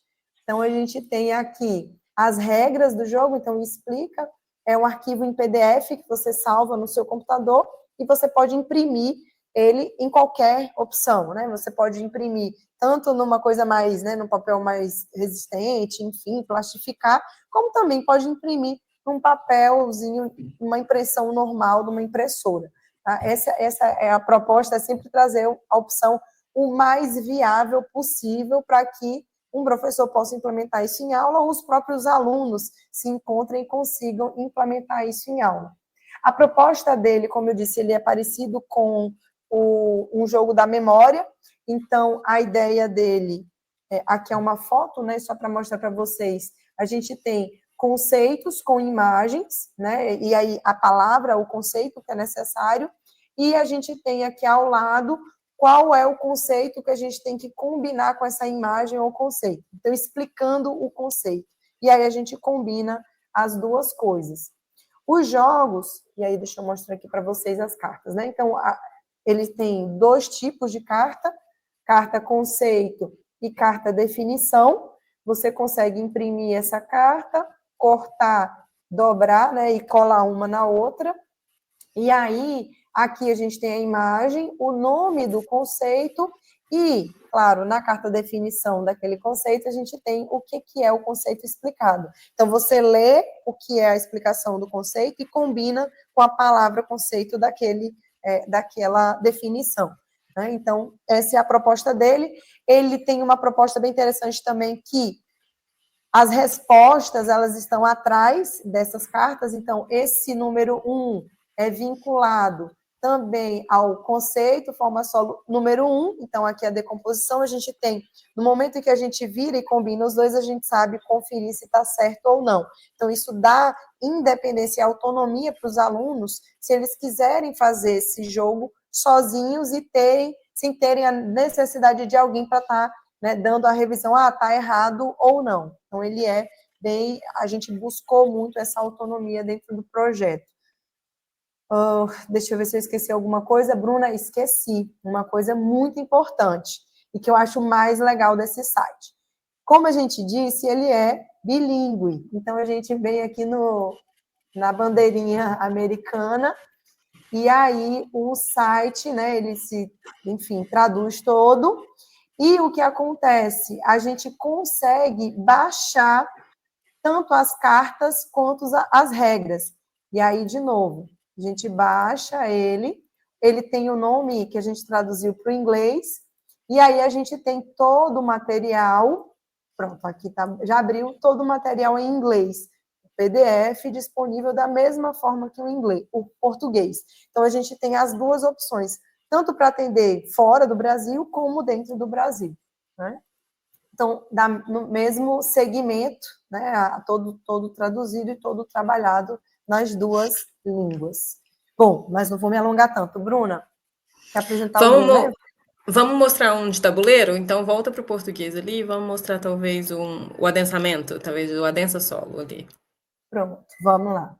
Então, a gente tem aqui as regras do jogo, então explica, é um arquivo em PDF que você salva no seu computador e você pode imprimir ele em qualquer opção, né? Você pode imprimir tanto numa coisa mais, né, num papel mais resistente, enfim, plastificar, como também pode imprimir num papelzinho, uma impressão normal de uma impressora. Tá? Essa é a proposta, é sempre trazer a opção o mais viável possível para que um professor possa implementar isso em aula ou os próprios alunos se encontrem e consigam implementar isso em aula. A proposta dele, como eu disse, ele é parecido com um jogo da memória. Então, a ideia dele, aqui é uma foto, né, só para mostrar para vocês, a gente tem conceitos com imagens, né? E aí a palavra, o conceito que é necessário, e a gente tem aqui ao lado qual é o conceito que a gente tem que combinar com essa imagem ou conceito. Então, explicando o conceito. E aí a gente combina as duas coisas. Os jogos, e aí deixa eu mostrar aqui para vocês as cartas, né? Então, eles têm 2 tipos de carta, carta conceito e carta definição. Você consegue imprimir essa carta, cortar, dobrar, né, e colar uma na outra. E aí, aqui a gente tem a imagem, o nome do conceito e, claro, na carta definição daquele conceito, a gente tem o que é o conceito explicado. Então, você lê o que é a explicação do conceito e combina com a palavra conceito daquela definição. Né? Então, essa é a proposta dele. Ele tem uma proposta bem interessante também, que as respostas, elas estão atrás dessas cartas. Então, esse número 1 é vinculado também ao conceito, forma solo número 1. Então, aqui a decomposição, a gente tem, no momento em que a gente vira e combina os dois, a gente sabe conferir se está certo ou não. Então, isso dá independência e autonomia para os alunos, se eles quiserem fazer esse jogo sozinhos e sem terem a necessidade de alguém para estar, né, dando a revisão, está errado ou não. Então, a gente buscou muito essa autonomia dentro do projeto. Deixa eu ver se eu esqueci alguma coisa. Bruna, esqueci uma coisa muito importante e que eu acho mais legal desse site. Como a gente disse, ele é bilíngue. Então, a gente vem aqui na bandeirinha americana e aí o site, né, ele enfim, traduz todo. E o que acontece? A gente consegue baixar tanto as cartas quanto as regras. E aí, de novo, a gente baixa ele tem o nome que a gente traduziu para o inglês, e aí a gente tem todo o material, pronto, aqui já abriu todo o material em inglês, PDF disponível da mesma forma que o português. Então, a gente tem as duas opções, tanto para atender fora do Brasil, como dentro do Brasil, né? Então, no mesmo segmento, né, todo traduzido e todo trabalhado nas duas línguas. Bom, mas não vou me alongar tanto. Bruna, quer apresentar o livro?
Vamos mostrar um de tabuleiro? Então, volta para o português ali e vamos mostrar, talvez, o adensamento, talvez o adensa solo ali.
Pronto, vamos lá.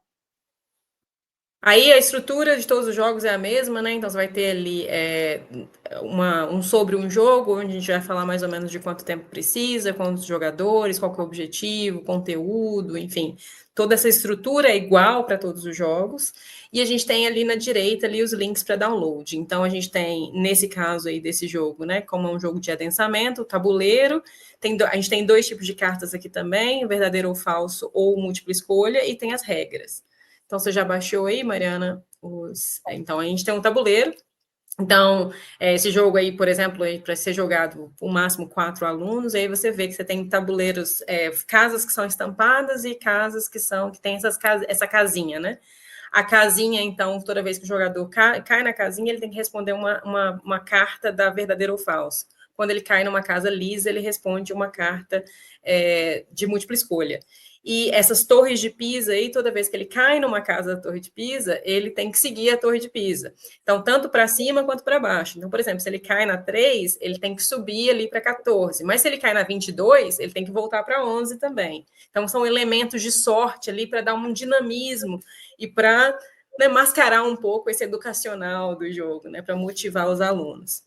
Aí a estrutura de todos os jogos é a mesma, né? Então você vai ter ali sobre um jogo, onde a gente vai falar mais ou menos de quanto tempo precisa, quantos jogadores, qual que é o objetivo, conteúdo, enfim. Toda essa estrutura é igual para todos os jogos. E a gente tem ali na direita ali os links para download. Então a gente tem, nesse caso aí desse jogo, né? Como é um jogo de adensamento, tabuleiro. A gente tem 2 tipos de cartas aqui também, verdadeiro ou falso, ou múltipla escolha, e tem as regras. Então, você já baixou aí, Mariana? Então, a gente tem um tabuleiro. Então, esse jogo aí, por exemplo, para ser jogado o máximo 4 alunos, aí você vê que você tem tabuleiros, casas que são estampadas e casas que tem essa casinha, né? A casinha, então, toda vez que o jogador cai na casinha, ele tem que responder uma carta da verdadeiro ou falso. Quando ele cai numa casa lisa, ele responde uma carta de múltipla escolha. E essas torres de Pisa aí, toda vez que ele cai numa casa da torre de Pisa, ele tem que seguir a torre de Pisa. Então, tanto para cima quanto para baixo. Então, por exemplo, se ele cai na 3, ele tem que subir ali para 14. Mas se ele cai na 22, ele tem que voltar para 11 também. Então, são elementos de sorte ali para dar um dinamismo e para, né, mascarar um pouco esse educacional do jogo, né, para motivar os alunos.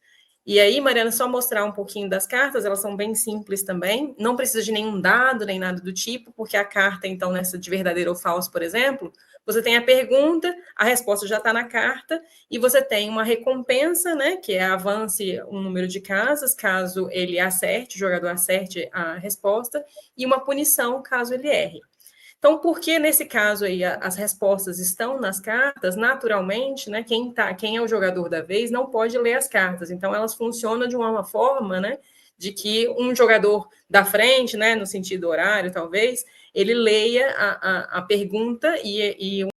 E aí, Mariana, só mostrar um pouquinho das cartas, elas são bem simples também, não precisa de nenhum dado, nem nada do tipo, porque a carta, então, nessa de verdadeiro ou falso, por exemplo, você tem a pergunta, a resposta já está na carta, e você tem uma recompensa, né, que é avance um número de casas, caso ele acerte, o jogador acerte a resposta, e uma punição, caso ele erre. Então, porque nesse caso aí as respostas estão nas cartas, naturalmente, né, quem é o jogador da vez não pode ler as cartas. Então, elas funcionam de uma forma, né, de que um jogador da frente, né, no sentido horário, talvez, ele leia a pergunta e um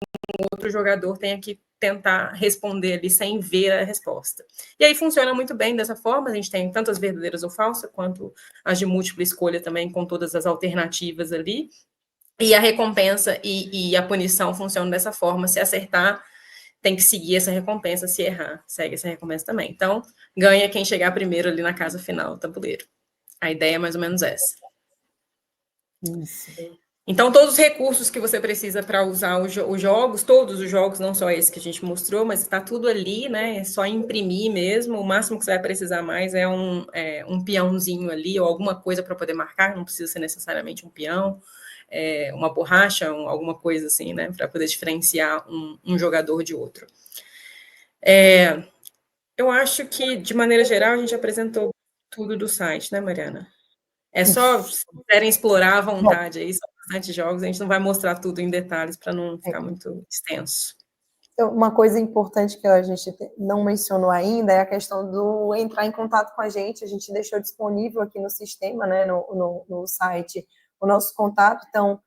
outro jogador tenha que tentar responder ali sem ver a resposta. E aí funciona muito bem dessa forma, a gente tem tanto as verdadeiras ou falsas, quanto as de múltipla escolha também, com todas as alternativas ali. E a recompensa e a punição funcionam dessa forma. Se acertar, tem que seguir essa recompensa. Se errar, segue essa recompensa também. Então, ganha quem chegar primeiro ali na casa final do tabuleiro. A ideia é mais ou menos essa.
Isso.
Então, todos os recursos que você precisa para usar os jogos, todos os jogos, não só esse que a gente mostrou, mas está tudo ali, né? É só imprimir mesmo. O máximo que você vai precisar mais é um peãozinho ali, ou alguma coisa para poder marcar, não precisa ser necessariamente um peão, uma borracha, alguma coisa assim, né? Para poder diferenciar um jogador de outro. Eu acho que, de maneira geral, a gente apresentou tudo do site, né, Mariana? É só, se quiserem explorar à vontade aí, são bastante jogos, a gente não vai mostrar tudo em detalhes para não ficar muito extenso.
Então, uma coisa importante que a gente não mencionou ainda é a questão do entrar em contato com a gente deixou disponível aqui no sistema, né, no site, o nosso contato, então,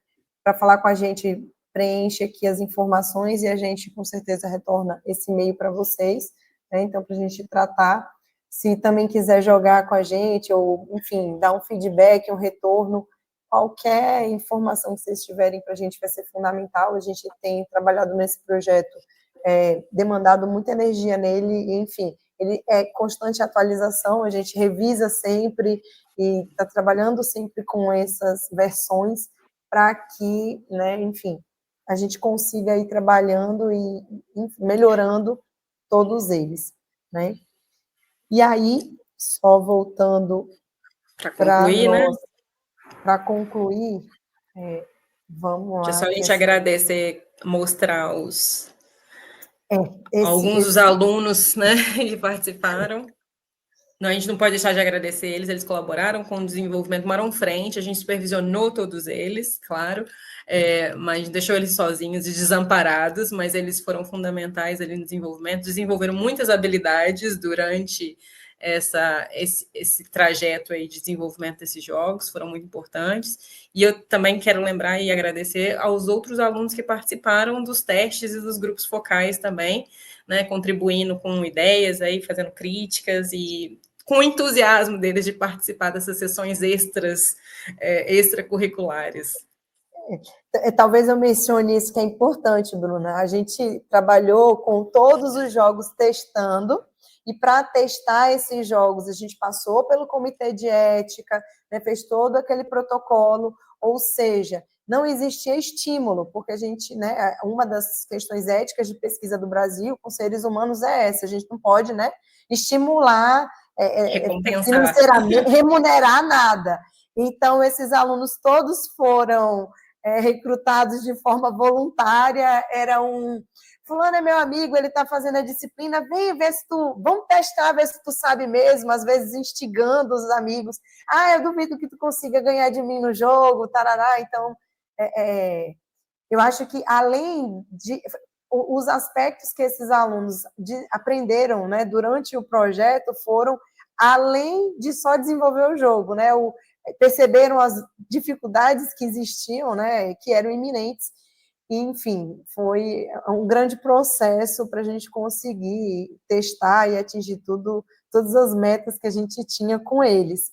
para falar com a gente, preenche aqui as informações e a gente, com certeza, retorna esse e-mail para vocês, né, então, para a gente tratar. Se também quiser jogar com a gente, ou, enfim, dar um feedback, um retorno, qualquer informação que vocês tiverem para a gente vai ser fundamental. A gente tem trabalhado nesse projeto, demandado muita energia nele, e, enfim, ele é constante atualização, a gente revisa sempre e está trabalhando sempre com essas versões para que, né, enfim, a gente consiga ir trabalhando e melhorando todos eles, né? E aí, só voltando
para concluir, né?
Para concluir, vamos lá.
Deixa só a gente agradecer, mostrar alguns dos alunos, né, que participaram. Não, a gente não pode deixar de agradecer eles colaboraram com o desenvolvimento, tomaram frente, a gente supervisionou todos eles, claro, mas deixou eles sozinhos e desamparados, mas eles foram fundamentais ali no desenvolvimento, desenvolveram muitas habilidades durante esse trajeto aí de desenvolvimento desses jogos, foram muito importantes, e eu também quero lembrar e agradecer aos outros alunos que participaram dos testes e dos grupos focais também, né, contribuindo com ideias aí, fazendo críticas e com o entusiasmo deles de participar dessas sessões extracurriculares.
Talvez eu mencione isso que é importante, Bruna. A gente trabalhou com todos os jogos testando, e para testar esses jogos, a gente passou pelo comitê de ética, né, fez todo aquele protocolo, ou seja, não existia estímulo, porque a gente, né, uma das questões éticas de pesquisa do Brasil com seres humanos é essa, a gente não pode, né, estimular, financeiramente, remunerar nada. Então, esses alunos todos foram recrutados de forma voluntária, era fulano é meu amigo, ele está fazendo a disciplina, vem ver se vamos testar, ver se tu sabe mesmo, às vezes instigando os amigos, eu duvido que tu consiga ganhar de mim no jogo, tarará. Então, eu acho que além de os aspectos que esses alunos aprenderam, né, durante o projeto foram além de só desenvolver o jogo, né, perceberam as dificuldades que existiam, né, que eram iminentes, e, enfim, foi um grande processo para a gente conseguir testar e atingir todas as metas que a gente tinha com eles.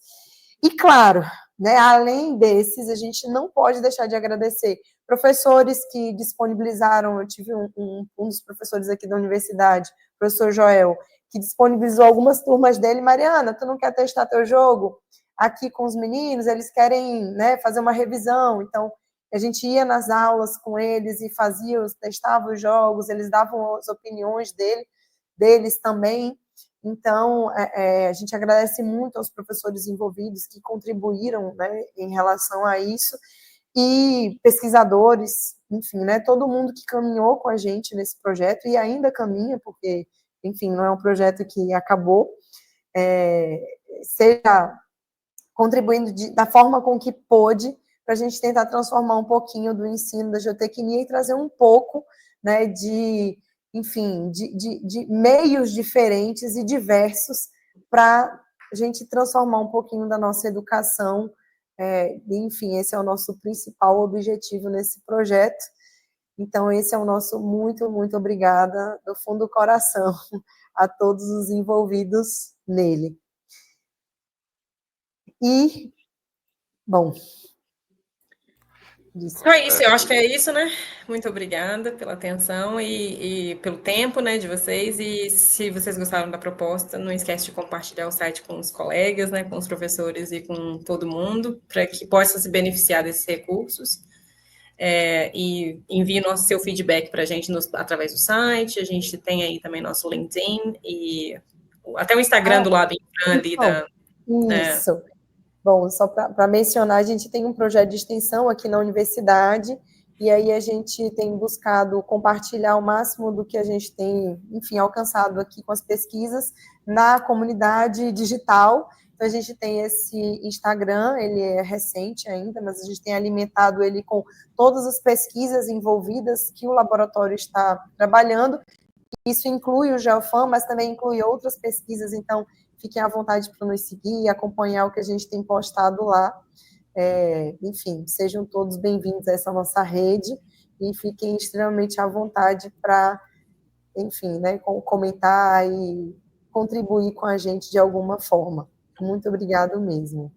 E, claro, né, além desses, a gente não pode deixar de agradecer professores que disponibilizaram. Eu tive um dos professores aqui da universidade, o professor Joel, que disponibilizou algumas turmas dele. Mariana, tu não quer testar teu jogo aqui com os meninos? Eles querem, né, fazer uma revisão. Então, a gente ia nas aulas com eles e testava os jogos, eles davam as opiniões deles também. Então, a gente agradece muito aos professores envolvidos que contribuíram, né, em relação a isso, e pesquisadores, enfim, né, todo mundo que caminhou com a gente nesse projeto e ainda caminha, porque, enfim, não é um projeto que acabou, seja contribuindo da forma com que pôde, para a gente tentar transformar um pouquinho do ensino da geotecnia e trazer um pouco, né, enfim, de meios diferentes e diversos para a gente transformar um pouquinho da nossa educação. Enfim, esse é o nosso principal objetivo nesse projeto. Então, esse é o nosso muito, muito obrigada, do fundo do coração, a todos os envolvidos nele. E, bom,
Então é isso, eu acho que é isso, né? Muito obrigada pela atenção e pelo tempo, né, de vocês. E se vocês gostaram da proposta, não esquece de compartilhar o site com os colegas, né, com os professores e com todo mundo, para que possa se beneficiar desses recursos. E envie seu feedback para a gente através do site. A gente tem aí também nosso LinkedIn e até o Instagram do Lab Infran ali.
Isso. Bom, só para mencionar, a gente tem um projeto de extensão aqui na universidade, e aí a gente tem buscado compartilhar o máximo do que a gente tem, enfim, alcançado aqui com as pesquisas na comunidade digital. Então, a gente tem esse Instagram, ele é recente ainda, mas a gente tem alimentado ele com todas as pesquisas envolvidas que o laboratório está trabalhando. Isso inclui o GeoFam, mas também inclui outras pesquisas, então fiquem à vontade para nos seguir e acompanhar o que a gente tem postado lá. Enfim, sejam todos bem-vindos a essa nossa rede e fiquem extremamente à vontade para, enfim, né, comentar e contribuir com a gente de alguma forma. Muito obrigado mesmo.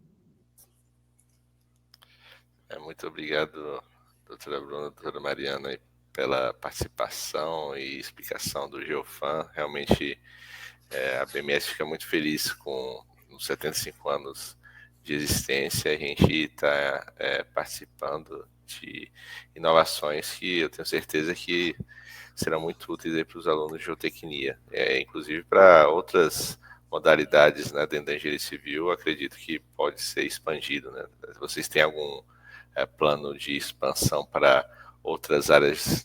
Muito obrigado, doutora Bruna, doutora Mariana, pela participação e explicação do GeoFam. Realmente, a BMS fica muito feliz com os 75 anos de existência. A gente está participando de inovações que eu tenho certeza que serão muito úteis para os alunos de geotecnia, inclusive para outras modalidades, né, dentro da engenharia civil. Acredito que pode ser expandido, né? Vocês têm algum plano de expansão para outras áreas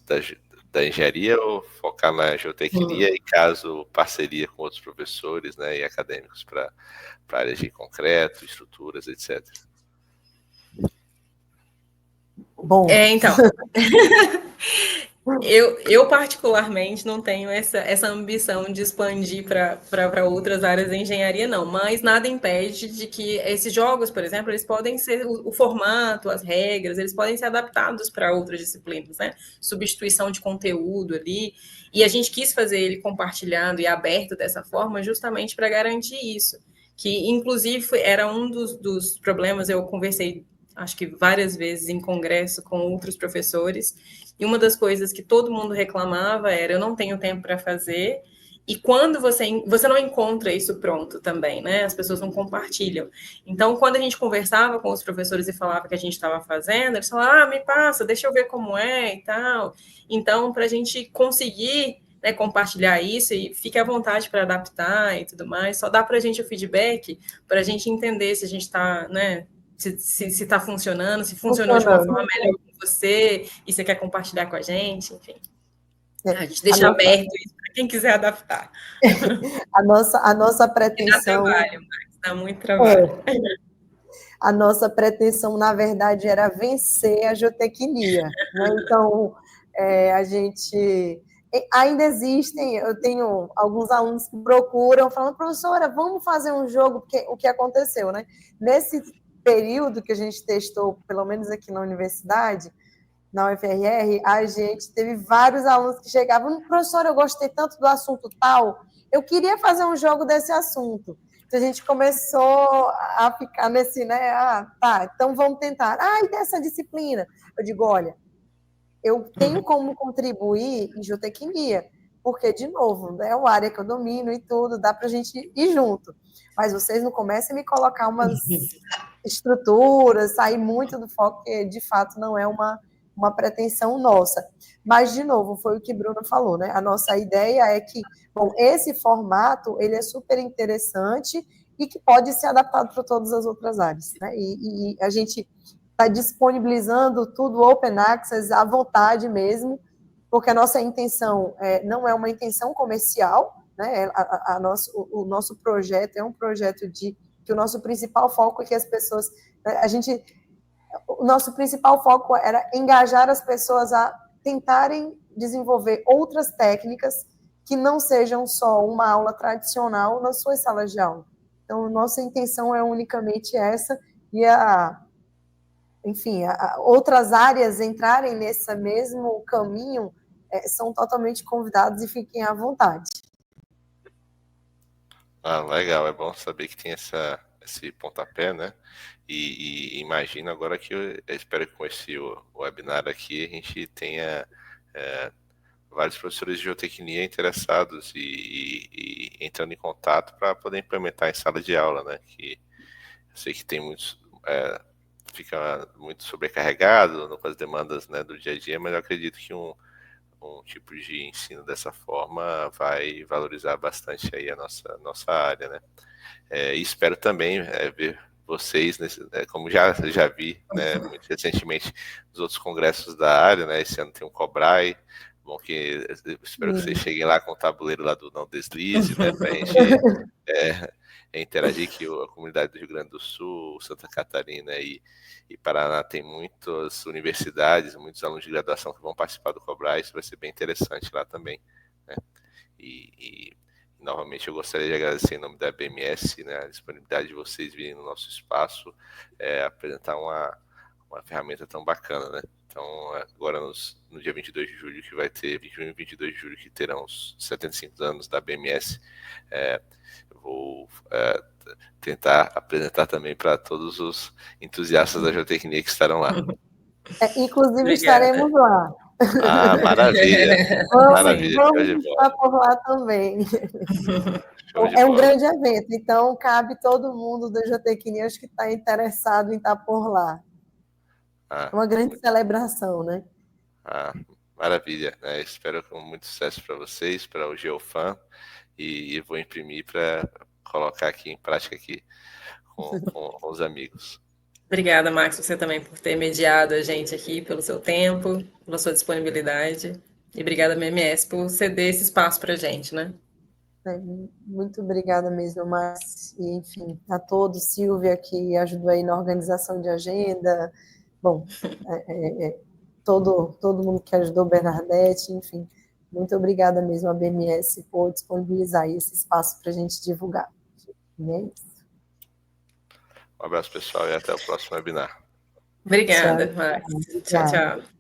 da engenharia ou focar na geotecnia e, caso, parceria com outros professores, né, e acadêmicos para áreas de concreto, estruturas, etc.
Bom.
Então, eu particularmente não tenho essa ambição de expandir para outras áreas da engenharia, não, mas nada impede de que esses jogos, por exemplo, eles podem ser, o formato, as regras, eles podem ser adaptados para outras disciplinas, né? Substituição de conteúdo ali, e a gente quis fazer ele compartilhando e aberto dessa forma justamente para garantir isso, que inclusive era um dos problemas. Eu conversei, acho que várias vezes em congresso com outros professores, e uma das coisas que todo mundo reclamava era: eu não tenho tempo para fazer, e quando você não encontra isso pronto também, né? As pessoas não compartilham. Então, quando a gente conversava com os professores e falava que a gente estava fazendo, eles falavam: me passa, deixa eu ver como é e tal. Então, para a gente conseguir, né, compartilhar isso, e fique à vontade para adaptar e tudo mais, só dá para a gente o feedback para a gente entender se a gente está, né, se está funcionando, se funcionou de uma forma melhor com você, e você quer compartilhar com a gente, enfim. A gente deixa aberto isso para quem quiser adaptar.
A nossa pretensão...
Dá trabalho, Max, dá muito trabalho.
A nossa pretensão, na verdade, era vencer a geotecnia, né? Então, a gente... Ainda existem, eu tenho alguns alunos que procuram, falando: professora, vamos fazer um jogo, porque o que aconteceu, né? Nesse período que a gente testou, pelo menos aqui na universidade, na UFRR, a gente teve vários alunos que chegavam: professora, eu gostei tanto do assunto tal, eu queria fazer um jogo desse assunto. Então, a gente começou a ficar nesse, né? Tá, então vamos tentar. E dessa disciplina? Eu digo: olha, eu tenho como contribuir em geotecnia, porque, de novo, é uma área que eu domino e tudo, dá para a gente ir junto. Mas vocês não comecem a me colocar umas estruturas, sair muito do foco, que de fato não é uma pretensão nossa. Mas, de novo, foi o que Bruna falou, né? A nossa ideia é que, bom, esse formato, ele é super interessante e que pode ser adaptado para todas as outras áreas, né? E a gente está disponibilizando tudo open access à vontade mesmo, porque a nossa intenção não é uma intenção comercial, né? O nosso projeto é um projeto que o nosso principal foco é que as pessoas... O nosso principal foco era engajar as pessoas a tentarem desenvolver outras técnicas que não sejam só uma aula tradicional nas suas salas de aula. Então, nossa intenção é unicamente essa, e enfim, outras áreas entrarem nesse mesmo caminho, são totalmente convidados e fiquem à vontade.
Legal, é bom saber que tem esse pontapé, né? E imagino agora que eu espero que com esse webinar aqui a gente tenha vários professores de geotecnia interessados e entrando em contato para poder implementar em sala de aula, né? Que eu sei que tem muitos, fica muito sobrecarregado com as demandas, né, do dia a dia, mas eu acredito que um tipo de ensino dessa forma vai valorizar bastante aí a nossa área, né? E espero também ver vocês, como já vi, né, muito recentemente, nos outros congressos da área, né? Esse ano tem um Cobrai, bom, que espero que vocês cheguem lá com o tabuleiro lá do Não Deslize, né, para a gente interagir, que a comunidade do Rio Grande do Sul, Santa Catarina e Paraná tem muitas universidades, muitos alunos de graduação que vão participar do Cobrai, isso vai ser bem interessante lá também, né? E novamente eu gostaria de agradecer em nome da BMS, né, a disponibilidade de vocês virem no nosso espaço, apresentar uma ferramenta tão bacana, né? Então, agora no dia 22 de julho, que vai ter, 21 e 22 de julho, que terão os 75 anos da BMS, eu vou tentar apresentar também para todos os entusiastas da geotecnia que estarão lá.
Inclusive, estaremos lá.
Maravilha. Maravilha.
Vamos estar por lá também. É um grande evento, então cabe todo mundo da geotecnia, acho que está interessado em estar por lá. É uma grande celebração, né?
Maravilha. Espero com muito sucesso para vocês, para o Geofan, e vou imprimir para colocar aqui em prática aqui com os amigos.
Obrigada, Max, você também por ter mediado a gente aqui, pelo seu tempo, pela sua disponibilidade. E obrigada, BMS, por ceder esse espaço para a gente, né?
Muito obrigada mesmo, Max. E, enfim, a todos, Silvia, que ajudou aí na organização de agenda. Bom, todo mundo que ajudou, Bernadette, enfim. Muito obrigada mesmo a BMS por disponibilizar esse espaço para a gente divulgar. E é isso.
Um abraço, pessoal, e até o próximo webinar.
Obrigada, Max. Tchau, tchau.